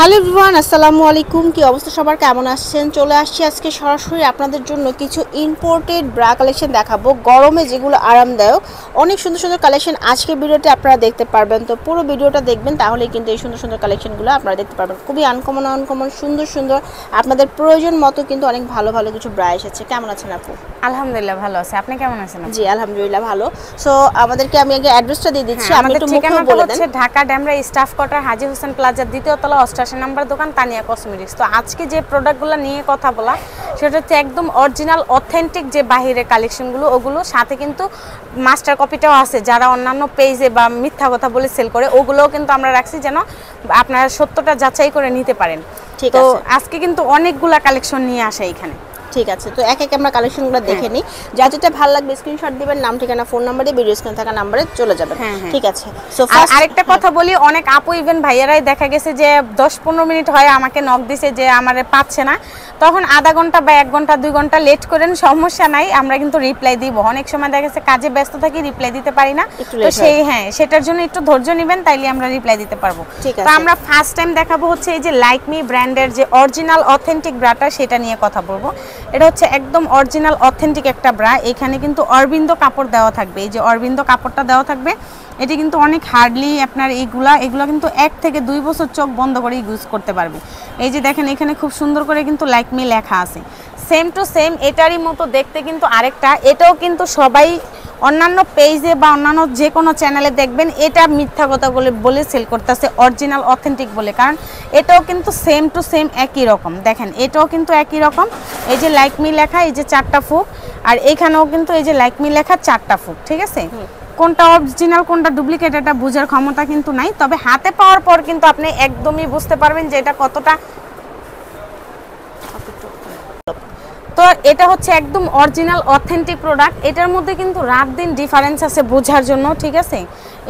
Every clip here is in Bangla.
হ্যালো এভরিওয়ান, আসসালামু আলাইকুম। কি অবস্থা সবার, কেমন আছেন? চলে আসছি আজকে সরাসরি আপনাদের জন্য কিছু ইম্পোর্টেড ব্রা কালেকশন দেখাবো, গরমে যেগুলো আরামদায়ক। অনেক সুন্দর সুন্দর কালেকশন আজকের ভিডিওতে আপনারা দেখতে পারবেন। তো পুরো ভিডিওটা দেখবেন, তাহলে কিন্তু এই সুন্দর সুন্দর কালেকশনগুলো আপনারা দেখতে পারবেন। খুবই আনকমন সুন্দর সুন্দর আপনাদের প্রয়োজন মতো কিন্তু অনেক ভালো ভালো কিছু ব্রা এসেছে। কেমন আছেন আপু? আলহামদুলিল্লাহ ভালো আছি, আপনি কেমন আছেন? জি আলহামদুলিল্লাহ ভালো। সো আমাদেরকে আমি আগে অ্যাড্রেসটা দিয়ে দিচ্ছি, আপনি একটু মুখে বলে দেন। ঢাকা ডেমরা স্টাফ কোয়ার্টার হাজী হোসেন প্লাজার দ্বিতীয় তলা 88 নম্বর দোকান তানিয়া কসমেটিক্স। তো আজকে যে প্রোডাক্টগুলো নিয়ে কথা বলা সেটা হচ্ছে একদম অরিজিনাল অথেন্টিক যে বাহিরের কালেকশনগুলো, ওগুলো সাথে কিন্তু মাস্টার কপিটাও আছে। যারা অন্যান্য পেজে বা মিথ্যা কথা বলে সেল করে, ওগুলোও কিন্তু আমরা রাখছি যেন আপনারা সত্যটা যাচাই করে নিতে পারেন। ঠিক তো আছে, আজকে কিন্তু অনেকগুলা কালেকশন নিয়ে আসে এখানে। ঠিক আছে, তো এক এক আমরা কালেকশনগুলো দেখে নিই। যা যেটা ভালো লাগবে স্ক্রিনশট দিবেন, নাম ঠিকানা ফোন নাম্বার দিয়ে ভিডিও স্ক্রিনে থাকা নাম্বারে চলে যাবেন। ঠিক আছে। সো আরেকটা কথা বলি, অনেক আপু ইভেন ভাইয়ারাই দেখা গেছে যে 10-15 মিনিট হয় আমাকে নক দিছে যে আমারে পাচ্ছে না, তখন আধা ঘন্টা বা 1 ঘন্টা 2 ঘন্টা লেট করেন, সমস্যা নাই, আমরা কিন্তু রিপ্লাই দিব। অনেক সময় দেখা গেছে কাজে ব্যস্ত থাকি, রিপ্লাই দিতে পারি না, তো সেই সেটার জন্য একটু ধৈর্য নেবেন, তাইলে আমরা রিপ্লাই দিতে পারবো। তো আমরা ফার্স্ট টাইম দেখাবো হচ্ছে এই যে লাইক মি ব্র্যান্ডের যে অরিজিনাল অথেন্টিক ব্রাটা, সেটা নিয়ে কথা বলবো। এটা হচ্ছে একদম অরিজিনাল অথেন্টিক একটা ব্রা। এখানে কিন্তু অরবিন্দ কাপড় দেওয়া থাকবে, এই যে অরবিন্দ কাপড়টা দেওয়া থাকবে। এটি কিন্তু অনেক হার্ডলি আপনার এগুলা কিন্তু 1 থেকে 2 বছর চোখ বন্ধ করে ইউজ করতে পারবে। এই যে দেখেন এখানে খুব সুন্দর করে কিন্তু লাইক মি লেখা আছে। সেম টু সেম এটারই মতো দেখতে কিন্তু আরেকটা, এটাও কিন্তু সবাই অন্যান্য পেজে বা অন্যান্য যে কোনো চ্যানেলে দেখবেন এটা মিথ্যা কথা বলে সেল করতেছে অরিজিনাল অথেন্টিক বলে, কারণ এটাও কিন্তু সেম টু সেম একই রকম। দেখেন এটাও কিন্তু একই রকম, এই যে লাইক মি লেখা, এই যে 4টা ফুক, আর এখানেও কিন্তু এই যে লাইক মি লেখা 4টা ফুক। ঠিক আছে, কোনটা অরিজিনাল কোনটা ডুপ্লিকেট এটা বোঝার ক্ষমতা কিন্তু নাই, তবে হাতে পাওয়ার পর কিন্তু আপনি একদমই বুঝতে পারবেন যে এটা কতটা। তো এটা হচ্ছে একদম অরিজিনাল অথেন্টিক প্রোডাক্ট। এটার মধ্যে কিন্তু রাত দিন ডিফারেন্স আছে বোঝার জন্য। ঠিক আছে,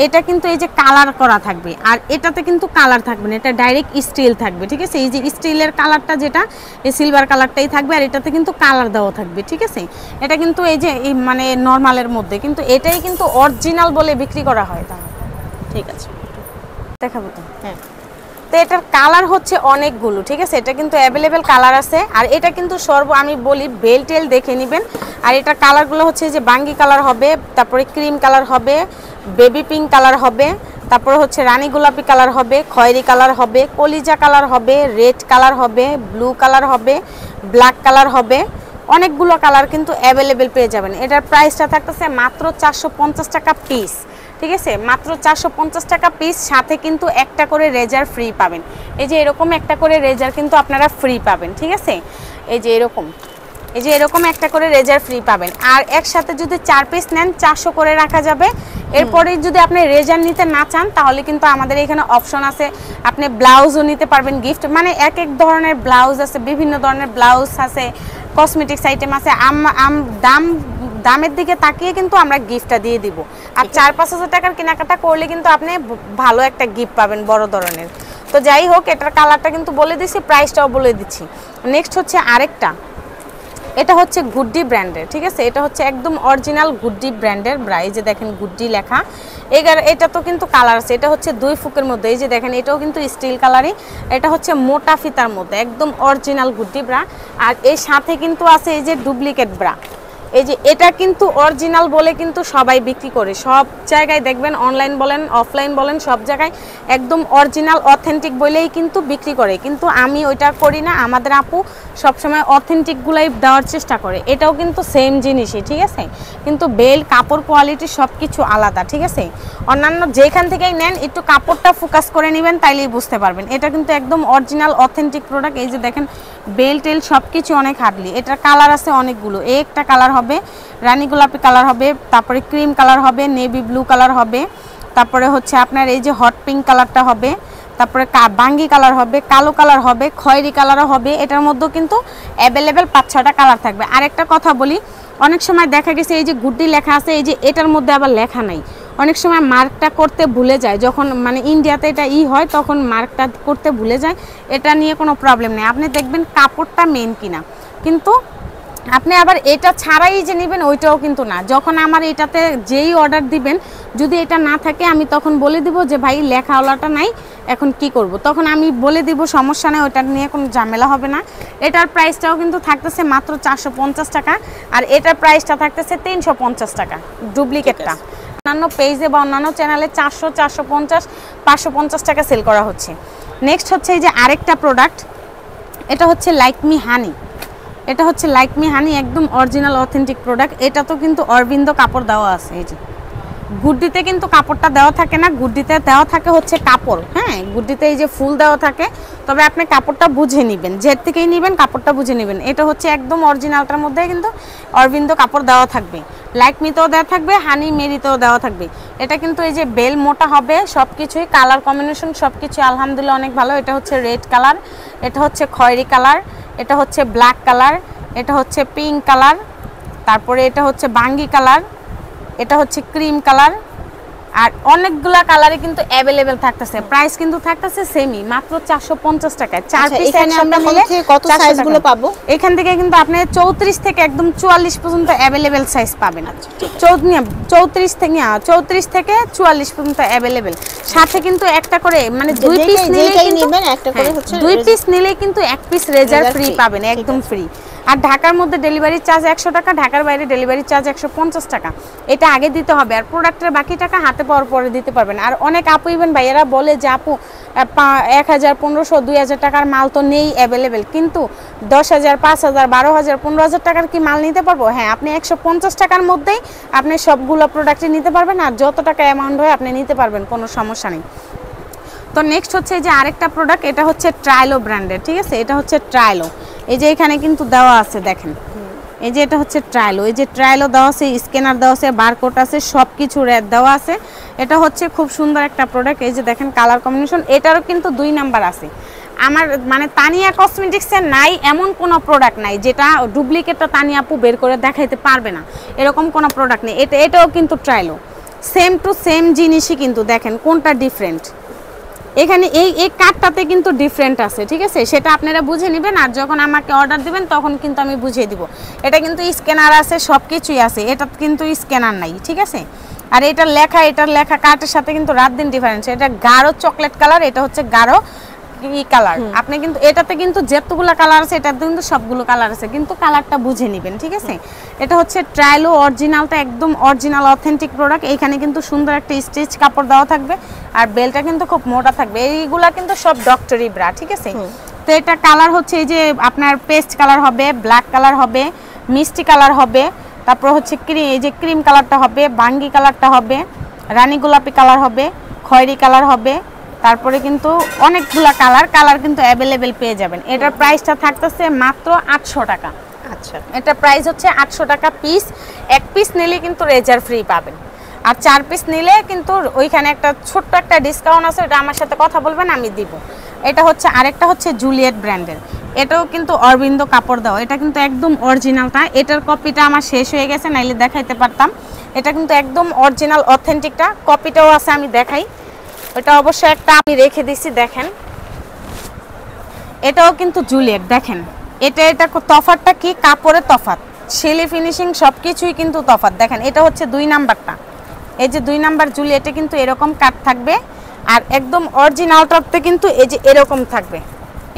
এটা কিন্তু এই যে কালার করা থাকবে, আর এটাতে কিন্তু কালার থাকবে না, এটা ডাইরেক্ট স্টিল থাকবে। ঠিক আছে, এই যে স্টিলের কালারটা যেটা, এই সিলভার কালারটাই থাকবে, আর এটাতে কিন্তু কালার দেওয়া থাকবে। ঠিক আছে, এটা কিন্তু এই যে মানে নর্মালের মধ্যে কিন্তু এটাই কিন্তু অরিজিনাল বলে বিক্রি করা হয়। তাহলে ঠিক আছে, দেখাবো তো। হ্যাঁ, তো এটার কালার হচ্ছে অনেকগুলো। ঠিক আছে, এটা কিন্তু অ্যাভেলেবেল কালার আছে, আর এটা কিন্তু আমি বলি বেল টেল দেখে নেবেন। আর এটার কালারগুলো হচ্ছে যে বাঙ্গি কালার হবে, তারপরে ক্রিম কালার হবে, বেবি পিঙ্ক কালার হবে, তারপরে হচ্ছে রানী গোলাপি কালার হবে, খয়েরি কালার হবে, কলিজা কালার হবে, রেড কালার হবে, ব্লু কালার হবে, ব্ল্যাক কালার হবে। অনেকগুলো কালার কিন্তু অ্যাভেলেবেল পেয়ে যাবেন। এটার প্রাইসটা থাকতেছে মাত্র 450 টাকা পিস। ঠিক আছে, মাত্র 450 টাকা পিস, সাথে কিন্তু একটা করে রেজার ফ্রি পাবেন। এই যে এরকম একটা করে রেজার কিন্তু আপনারা ফ্রি পাবেন। ঠিক আছে, এই যে এরকম একটা করে রেজার ফ্রি পাবেন। আর একসাথে যদি 4 পিস নেন 400 করে রাখা যাবে। এরপরে যদি আপনি রেজার নিতে না চান, তাহলে কিন্তু আমাদের এখানে অপশন আছে, আপনি ব্লাউজও নিতে পারবেন গিফট। মানে এক এক ধরনের ব্লাউজ আছে, বিভিন্ন ধরনের ব্লাউজ আছে, কসমেটিক্স আইটেম আছে। দামের দিকে তাকিয়ে কিন্তু আমরা গিফটটা দিয়ে দিব। আর 4-5 হাজার টাকার কেনাকাটা করলে কিন্তু আপনি ভালো একটা গিফট পাবেন বড় ধরনের। তো যাই হোক, এটার কালারটা কিন্তু বলে দিচ্ছি, প্রাইসটাও বলে দিচ্ছি। নেক্সট হচ্ছে আরেকটা, এটা হচ্ছে গুড্ডি ব্র্যান্ডের। ঠিক আছে, এটা হচ্ছে একদম অরিজিনাল গুড্ডি ব্র্যান্ডের ব্রা। এই যে দেখেন গুড্ডি লেখা, এটা তো কিন্তু কালার আছে, এটা হচ্ছে 2 ফুকের মধ্যে। এই যে দেখেন এটাও কিন্তু স্টিল কালারই, এটা হচ্ছে মোটা ফিতার মধ্যে একদম অরিজিনাল গুড্ডি ব্রা। আর এর সাথে কিন্তু আছে এই যে ডুপ্লিকেট ব্রা। এই যে এটা কিন্তু অরিজিনাল বলে কিন্তু সবাই বিক্রি করে, সব জায়গায় দেখবেন, অনলাইন বলেন অফলাইন বলেন সব জায়গায় একদম অরিজিনাল অথেন্টিক বলেই কিন্তু বিক্রি করে। কিন্তু আমি ওইটা করি না, আমাদের আপু সবসময় অথেন্টিকগুলাই দেওয়ার চেষ্টা করে। এটাও কিন্তু সেম জিনিসই। ঠিক আছে, কিন্তু বেল কাপড় কোয়ালিটি সব কিছু আলাদা। ঠিক আছে, অন্যান্য যেখান থেকেই নেন একটু কাপড়টা ফোকাস করে নেবেন, তাইলেই বুঝতে পারবেন। এটা কিন্তু একদম অরিজিনাল অথেন্টিক প্রোডাক্ট। এই যে দেখেন বেল টেল সব কিছু অনেক হার্ডলি। এটার কালার আছে অনেকগুলো, একটা কালার হবে, রানী গোলাপি কালার হবে, তারপরে ক্রিম কালার হবে, নেভি ব্লু কালার হবে, তারপরে হচ্ছে আপনার এই যে হট পিঙ্ক কালারটা হবে, তারপরে বাঙ্গি কালার হবে, কালো কালার হবে, খয়েরি কালারও হবে। এটার মধ্যেও কিন্তু অ্যাভেলেবেল 5-6টা কালার থাকবে। আরেকটা কথা বলি, অনেক সময় দেখা গেছে এই যে গুড্ডি লেখা আছে, এই যে এটার মধ্যে আবার লেখা নাই, অনেক সময় মার্কটা করতে ভুলে যায়। যখন মানে ইন্ডিয়াতে এটা হয়, তখন মার্কটা করতে ভুলে যায়। এটা নিয়ে কোনো প্রবলেম নেই, আপনি দেখবেন কাপড়টা মেন কিনা। কিন্তু আপনি আবার এটা ছাড়াই যে নেবেন ওইটাও কিন্তু না, যখন আমার এটাতে যেই অর্ডার দিবেন যদি এটা না থাকে আমি তখন বলে দিব যে ভাই লেখাওয়ালাটা নাই, এখন কি করব, তখন আমি বলে দিব সমস্যা নেই, ওটা নিয়ে কোনো ঝামেলা হবে না। এটার প্রাইসটাও কিন্তু থাকতেছে মাত্র 450 টাকা, আর এটার প্রাইসটা থাকতেছে 350 টাকা ডুপ্লিকেটটা। অন্যান্য পেজে বা অন্যান্য চ্যানেলে 400, 450, 550 টাকা সেল করা হচ্ছে। নেক্সট হচ্ছে এই যে আরেকটা প্রোডাক্ট, এটা হচ্ছে লাইক মি হানি। এটা হচ্ছে লাইক মি হানি, একদম অরিজিনাল অথেন্টিক প্রোডাক্ট। এটা তো কিন্তু অরবিন্দ কাপড় দেওয়া আছে, এই যে গুড্ডিতে কিন্তু কাপড়টা দেওয়া থাকে না, গুড্ডিতে দেওয়া থাকে হচ্ছে কাপড়। হ্যাঁ, গুড্ডিতে এই যে ফুল দেওয়া থাকে, তবে আপনি কাপড়টা বুঝে নেবেন, যে থেকেই নেবেন কাপড়টা বুঝে নেবেন। এটা হচ্ছে একদম অরিজিনালটার মধ্যে কিন্তু অরবিন্দ কাপড় দেওয়া থাকবে, লাইক মিতেও দেওয়া থাকবে, হানি মেরিতেও দেওয়া থাকবে। এটা কিন্তু এই যে বেল মোটা হবে, সব কিছুই কালার কম্বিনেশন সব কিছু আলহামদুলিল্লাহ অনেক ভালো। এটা হচ্ছে রেড কালার, এটা হচ্ছে খয়েরি কালার, এটা হচ্ছে ব্ল্যাক কালার, এটা হচ্ছে পিঙ্ক কালার, তারপরে এটা হচ্ছে বাঙ্গি কালার, এটা হচ্ছে ক্রিম কালার, আর অনেকগুলা কালারে কিন্তু অ্যাভেলেবেল থাকতেছে। প্রাইস কিন্তু থাকতেছে সেমই, মাত্র 450 টাকায়। 4 পিস আমরা নিলে কত সাইজগুলো পাবো? এখান থেকে কিন্তু আপনি 34 থেকে একদম 44 পর্যন্ত অ্যাভেলেবেল সাইজ পাবেন। 34 থেকে 44 পর্যন্ত অ্যাভেলেবেল। সাথে কিন্তু একটা করে মানে 2 পিস নিলেই নেবেন একটা করে হচ্ছে 2 পিস নিলেই কিন্তু 1 পিস রেজার ফ্রি পাবেন, একদম ফ্রি। আর ঢাকার মধ্যে ডেলিভারি চার্জ 100 টাকা, ঢাকার বাইরে ডেলিভারি চার্জ 150 টাকা। এটা আগে দিতে হবে, আর প্রোডাক্টের বাকি টাকা হাতে পাওয়ার পরে দিতে পারবেন। আর অনেক আপু ইভেন ভাইয়েরা বলে যে আপু 1000, 1500, 2000 টাকার মাল তো নেই অ্যাভেলেবেল, কিন্তু 10,000, 5,000, 12,000, 15,000 টাকার কি মাল নিতে পারবো? হ্যাঁ, আপনি 150 টাকার মধ্যেই আপনি সবগুলো প্রোডাক্টই নিতে পারবেন, আর যত টাকা অ্যামাউন্ট হয় আপনি নিতে পারবেন, কোনো সমস্যা নেই। তো নেক্সট হচ্ছে এই যে আরেকটা প্রোডাক্ট, এটা হচ্ছে ট্রাইলো ব্র্যান্ডের, ঠিক আছে? এটা হচ্ছে ট্রাইলো, এই যে এখানে কিন্তু দেওয়া আছে দেখেন, এই যে এটা হচ্ছে ট্রাইলো, এই যে ট্রাইলো দেওয়া আছে, স্ক্যানার দেওয়া আছে, বারকোড আছে, সব কিছু রেট দেওয়া আছে। এটা হচ্ছে খুব সুন্দর একটা প্রোডাক্ট, এই যে দেখেন কালার কম্বিনেশন। এটারও কিন্তু 2 নাম্বার আছে। আমার মানে তানিয়া কসমেটিক্সের নাই এমন কোনো প্রোডাক্ট নাই যেটা ডুপ্লিকেটটা তানিয়া আপু বের করে দেখাইতে পারবে না, এরকম কোনো প্রোডাক্ট নেই। এটাও কিন্তু ট্রাইলো, সেম টু সেম জিনিসই, কিন্তু দেখেন কোনটা ডিফারেন্ট। এখানে এই কার্ডটাতে কিন্তু ডিফারেন্ট আছে, ঠিক আছে? সেটা আপনারা বুঝে নেবেন, আর যখন আমাকে অর্ডার দিবেন তখন কিন্তু আমি বুঝিয়ে দিব। এটা কিন্তু স্ক্যানার আছে, সব কিছুই আছে, এটা কিন্তু স্ক্যানার নাই, ঠিক আছে? আর এটার লেখা কার্ডের সাথে কিন্তু রাত দিন ডিফারেন্স। এটা গাঢ় চকলেট কালার, এটা হচ্ছে গাঢ় কালার। আপনি কিন্তু এটাতে কিন্তু যেতগুলো কালার আছে এটাতে কিন্তু সবগুলো কালার আছে, কিন্তু কালারটা বুঝে নেবেন, ঠিক আছে? এটা হচ্ছে ট্রাইলো অরিজিনালটা, একদম অরিজিনাল অথেন্টিক প্রোডাক্ট। এইখানে কিন্তু সুন্দর একটা স্টিচ কাপড় দেওয়া থাকবে, আর বেলটা কিন্তু খুব মোটা থাকবে। এইগুলা কিন্তু সব ডক্টরি ব্রা, ঠিক আছে? তো এটা কালার হচ্ছে এই যে আপনার পেস্ট কালার হবে, ব্ল্যাক কালার হবে, মিষ্টি কালার হবে, তারপর হচ্ছে এই যে ক্রিম কালারটা হবে, বাঙ্গি কালারটা হবে, রানী গোলাপি কালার হবে, খয়েরি কালার হবে, তারপরে কিন্তু অনেকগুলা কালার কিন্তু অ্যাভেলেবেল পেয়ে যাবেন। এটার প্রাইসটা থাকতেছে মাত্র 800 টাকা। আচ্ছা, এটা প্রাইস হচ্ছে 800 টাকা পিস। 1 পিস নিলে কিন্তু রেজার ফ্রি পাবেন, আর 4 পিস নিলে কিন্তু ওইখানে একটা ছোট্ট একটা ডিসকাউন্ট আছে, ওটা আমার সাথে কথা বলবেন, আমি দিব। এটা হচ্ছে আরেকটা হচ্ছে জুলিয়েট ব্র্যান্ডের, এটাও কিন্তু অরবিন্দ কাপড় দেওয়া, এটা কিন্তু একদম অরিজিনালটা। এটার কপিটা আমার শেষ হয়ে গেছে, নাইলে দেখাইতে পারতাম। এটা কিন্তু একদম অরিজিনাল অথেন্টিকটা, কপিটাও আছে, আমি দেখাই। ওটা অবশ্যই একটা আমি রেখে দিছি, দেখেন এটাও কিন্তু জুলিয়েট। দেখেন এটা তফাতটা কি, কাপড়ের তফাত, সেলি ফিনিশিং সব কিছুই কিন্তু তফাত। দেখেন এটা হচ্ছে 2 নাম্বারটা, এই যে 2 নাম্বার জুলিয়েটে কিন্তু এরকম কাট থাকবে, আর একদম অরিজিনালটাতে কিন্তু এই যে এরকম থাকবে,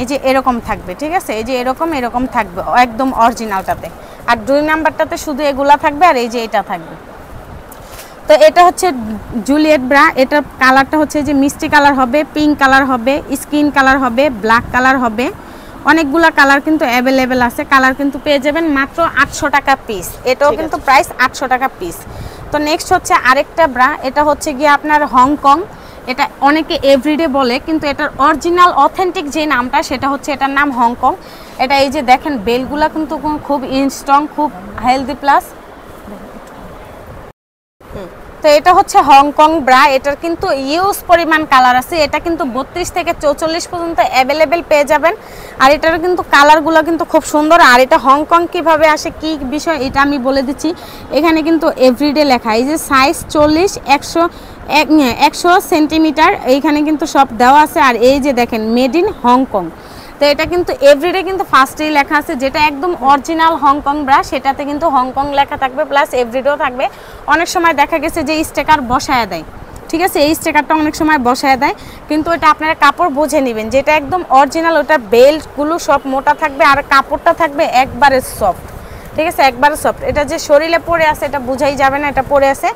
এই যে এরকম থাকবে, ঠিক আছে? এই যে এরকম থাকবে একদম অরিজিনালটাতে, আর 2 নাম্বারটাতে শুধু এগুলা থাকবে, আর এই যে এটা থাকবে। তো এটা হচ্ছে জুলিয়েট ব্রা, এটার কালারটা হচ্ছে যে মিষ্টি কালার হবে, পিঙ্ক কালার হবে, স্কিন কালার হবে, ব্ল্যাক কালার হবে, অনেকগুলা কালার কিন্তু অ্যাভেলেবেল আছে। কালার কিন্তু পেয়ে যাবেন মাত্র 800 টাকা পিস, এটাও কিন্তু প্রাইস 800 টাকা পিস। তো নেক্সট হচ্ছে আরেকটা ব্রা, এটা হচ্ছে গিয়ে আপনার হংকং। এটা অনেকে এভরিডে বলে, কিন্তু এটার অরিজিনাল অথেন্টিক যে নামটা সেটা হচ্ছে এটার নাম হংকং। এটা এই যে দেখেন বেলগুলা কিন্তু খুব স্ট্রং, খুব হেলদি প্লাস। তো এটা হচ্ছে হংকং ব্রা, এটার কিন্তু ইউজ পরিমাণ কালার আছে, এটা কিন্তু 32 থেকে 44 পর্যন্ত অ্যাভেলেবেল পেয়ে যাবেন। আর এটার কিন্তু কালারগুলো কিন্তু খুব সুন্দর। আর এটা হংকং কিভাবে আসে, কি বিষয়, এটা আমি বলে দিচ্ছি। এখানে কিন্তু এভরিডে লেখা, এই যে সাইজ 40, 100 সেন্টিমিটার, এইখানে কিন্তু সব দেওয়া আছে। আর এই যে দেখেন মেড ইন হংকং। তো তো এটা কিন্তু এভরিডে কিন্তু ফার্স্টেই লেখা আছে, যেটা একদম অরিজিনাল হংকং ব্রা সেটাতে কিন্তু হংকং লেখা থাকবে, প্লাস এভরিডেও থাকবে। অনেক সময় দেখা গেছে যে স্টিকার বসায় দেয়, ঠিক আছে, এই স্টিকারটা অনেক সময় বসায় দেয়, কিন্তু এটা আপনারা কাপড় বুঝে নেবেন যেটা একদম অরিজিনাল, ওটার বেল্টগুলো সব মোটা থাকবে আর কাপড়টা থাকবে একবারে সফট, ঠিক আছে, একবারে সফট। এটা যে শরীরে পরে আছে এটা বোঝাই যাবে না এটা পরে আছে।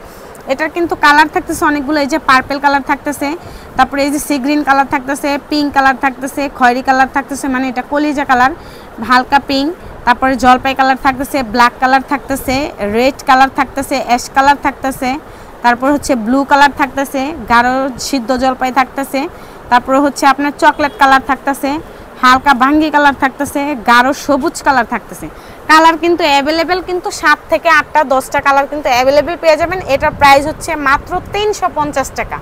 এটার কিন্তু কালার থাকতেছে অনেকগুলো, এই যে পার্পল কালার থাকতেছে, তারপরে এই যে সি গ্রিন কালার থাকতেছে, পিঙ্ক কালার থাকতেছে, খয়েরি কালার থাকতেছে, মানে এটা কলিজা কালার, হালকা পিঙ্ক, তারপরে জলপাই কালার থাকতেছে, ব্ল্যাক কালার থাকতেছে, রেড কালার থাকতেছে, অ্যাশ কালার থাকতেছে, তারপর হচ্ছে ব্লু কালার থাকতেছে, গাঢ় সিদ্ধ জলপাই থাকতেছে, তারপরে হচ্ছে আপনার চকলেট কালার থাকতেছে, হালকা ভাঙ্গি কালার থাকতেছে, গাঢ় সবুজ কালার থাকতেছে। কালার কিন্তু অ্যাভেলেবেল, কিন্তু 7 থেকে 8টা 10টা কালার কিন্তু অ্যাভেলেবেল পেয়ে যাবেন। এটার প্রাইস হচ্ছে মাত্র 350 টাকা।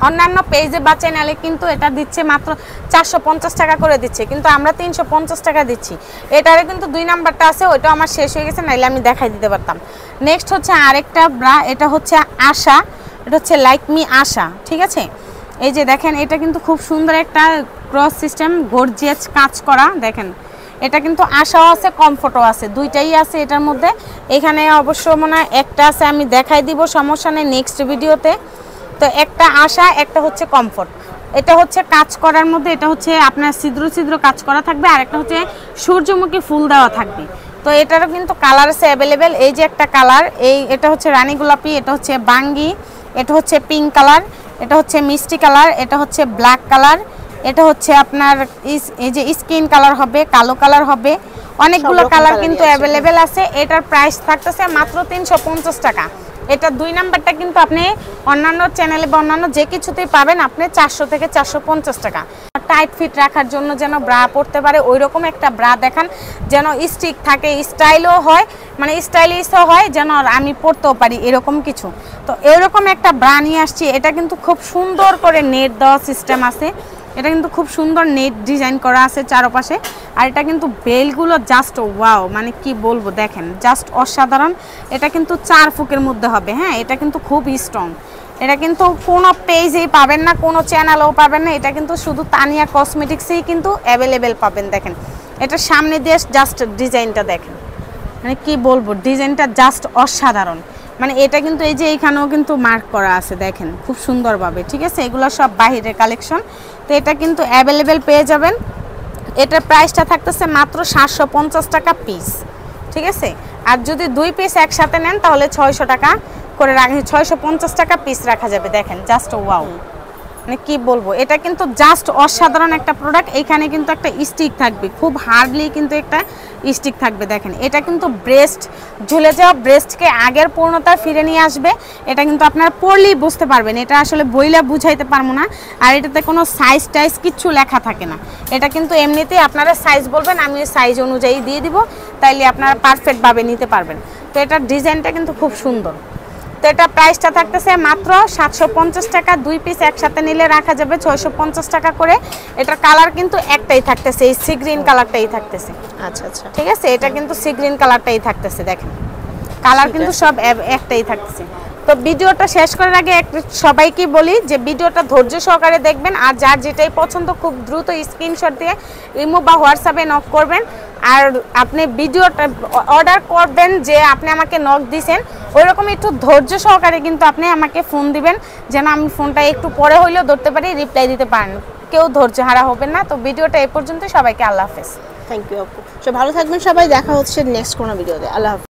অন্যান্য পেজে বা চ্যানেলে কিন্তু এটা দিচ্ছে মাত্র 450 টাকা করে দিচ্ছে, কিন্তু আমরা 350 টাকা দিচ্ছি। এটারে কিন্তু 2 নাম্বারটা আছে, ওইটা আমার শেষ হয়ে গেছে, নাইলে আমি দেখাই দিতে পারতাম। নেক্সট হচ্ছে আরেকটা ব্রা, এটা হচ্ছে আশা, এটা হচ্ছে লাইক মি আশা, ঠিক আছে। এই যে দেখেন এটা কিন্তু খুব সুন্দর একটা ক্রস সিস্টেম গর্জিয়াস কাজ করা, দেখেন এটা কিন্তু আশাও আছে কমফোর্টও আছে, দুইটাই আছে এটার মধ্যে। এখানে অবশ্য মনে হয় একটা আছে, আমি দেখাই দিব, সমস্যা নেই নেক্সট ভিডিওতে। তো একটা আশা, একটা হচ্ছে কমফোর্ট। এটা হচ্ছে কাজ করার মধ্যে, এটা হচ্ছে আপনার ছিদ্র ছিদ্র কাজ করা থাকবে, আর একটা হচ্ছে সূর্যমুখী ফুল দেওয়া থাকবে। তো এটারও কিন্তু কালার আছে অ্যাভেলেবেল। এই যে একটা কালার, এটা হচ্ছে রানী গোলাপি, এটা হচ্ছে বাঙ্গি, এটা হচ্ছে পিঙ্ক কালার, এটা হচ্ছে মিষ্টি কালার, এটা হচ্ছে ব্ল্যাক কালার, এটা হচ্ছে আপনার এই যে স্কিন কালার হবে, কালো কালার হবে, অনেকগুলো কালার কিন্তু অ্যাভেলেবেল আছে। এটার প্রাইস থাকতেছে মাত্র 350 টাকা। এটা 2 নাম্বারটা কিন্তু আপনি অন্যান্য চ্যানেলে বা অন্যান্য যে কিছুতেই পাবেন আপনি 400 থেকে 450 টাকা। টাইট ফিট রাখার জন্য যেন ব্রা পরতে পারে ওই রকম একটা ব্রা দেখান, যেন স্টিক থাকে, স্টাইলও হয়, মানে স্টাইলিশও হয়, যেন আমি পরতেও পারি এরকম কিছু। তো এরকম একটা ব্রা নিয়ে আসছি। এটা কিন্তু খুব সুন্দর করে নেট দেওয়া সিস্টেম আছে, এটা কিন্তু খুব সুন্দর নেট ডিজাইন করা আছে চারপাশে। আর এটা কিন্তু বেলগুলো জাস্ট ওয়াও, মানে কি বলবো, দেখেন জাস্ট অসাধারণ। এটা কিন্তু 4 ফুকের মধ্যে হবে, হ্যাঁ, এটা কিন্তু খুব স্ট্রং। এটা কিন্তু কোনো পেজেই পাবেন না, কোনো চ্যানেলেও পাবেন না, এটা কিন্তু শুধু তানিয়া কসমেটিক্সেই কিন্তু অ্যাভেলেবেল পাবেন। দেখেন এটার সামনে দিয়ে জাস্ট ডিজাইনটা দেখেন, মানে কি বলবো, ডিজাইনটা জাস্ট অসাধারণ। মানে এটা কিন্তু এই যে এইখানেও কিন্তু মার্ক করা আছে, দেখেন খুব সুন্দরভাবে, ঠিক আছে। এগুলো সব বাহিরের কালেকশন, তো এটা কিন্তু অ্যাভেলেবেল পেয়ে যাবেন। এটার প্রাইসটা থাকতেছে মাত্র 750 টাকা পিস, ঠিক আছে। আর যদি 2 পিস একসাথে নেন তাহলে 600 টাকা করে 650 টাকা পিস রাখা যাবে। দেখেন জাস্ট ওয়াও, মানে কি বলবো, এটা কিন্তু জাস্ট অসাধারণ একটা প্রোডাক্ট। এখানে কিন্তু একটা স্টিক থাকবে, খুব হার্ডলি কিন্তু একটা স্টিক থাকবে। দেখেন এটা কিন্তু ব্রেস্ট ঝুলে যাওয়া ব্রেস্টকে আগের পূর্ণতা ফিরে নিয়ে আসবে। এটা কিন্তু আপনারা পরলেই বুঝতে পারবেন, এটা আসলে বইলা বুঝাইতে পারবো না। আর এটাতে কোনো সাইজ টাইজ কিচ্ছু লেখা থাকে না, এটা কিন্তু এমনিতেই আপনারা সাইজ বলবেন, আমি সাইজ অনুযায়ী দিয়ে দিব, তাইলে আপনারা পারফেক্টভাবে নিতে পারবেন। তো এটার ডিজাইনটা কিন্তু খুব সুন্দর। তো এটা প্রাইসটা থাকতেছে মাত্র 750 টাকা। 2 পিস একসাথে নিলে রাখা যাবে 650 টাকা করে। এটার কালার কিন্তু একটাই থাকতেছে, এই সি গ্রিন কালারটাই থাকতেছে। আচ্ছা আচ্ছা, ঠিক আছে, এটা কিন্তু সি গ্রিন কালারটাই থাকতেছে। দেখেন কালার কিন্তু সব একটাই থাকতেছে। তো ভিডিওটা শেষ করার আগে সবাইকে বলি যে ভিডিওটা ধৈর্য সহকারে দেখবেন, আর যার যেটাই পছন্দ খুব দ্রুত স্ক্রিনশট দিয়ে ইমো বা হোয়াটসঅ্যাপে নক করবেন। আর আপনি ভিডিওটা অর্ডার করবেন যে আপনি আমাকে নক দিয়েছেন, ওইরকম একটু ধৈর্য সহকারে কিন্তু আপনি আমাকে ফোন দিবেন, যেন আমি ফোনটা একটু পরে হইলেও ধরতে পারি, রিপ্লাই দিতে পারেন। কেউ ধৈর্য হারা হবেন না। তো ভিডিওটা এই পর্যন্ত, সবাইকে আল্লাহ হাফেজ। থ্যাংক ইউ আপু, ভালো থাকবেন সবাই, দেখা হচ্ছে নেক্সট কোনো ভিডিওতে। আল্লাহ হাফেজ।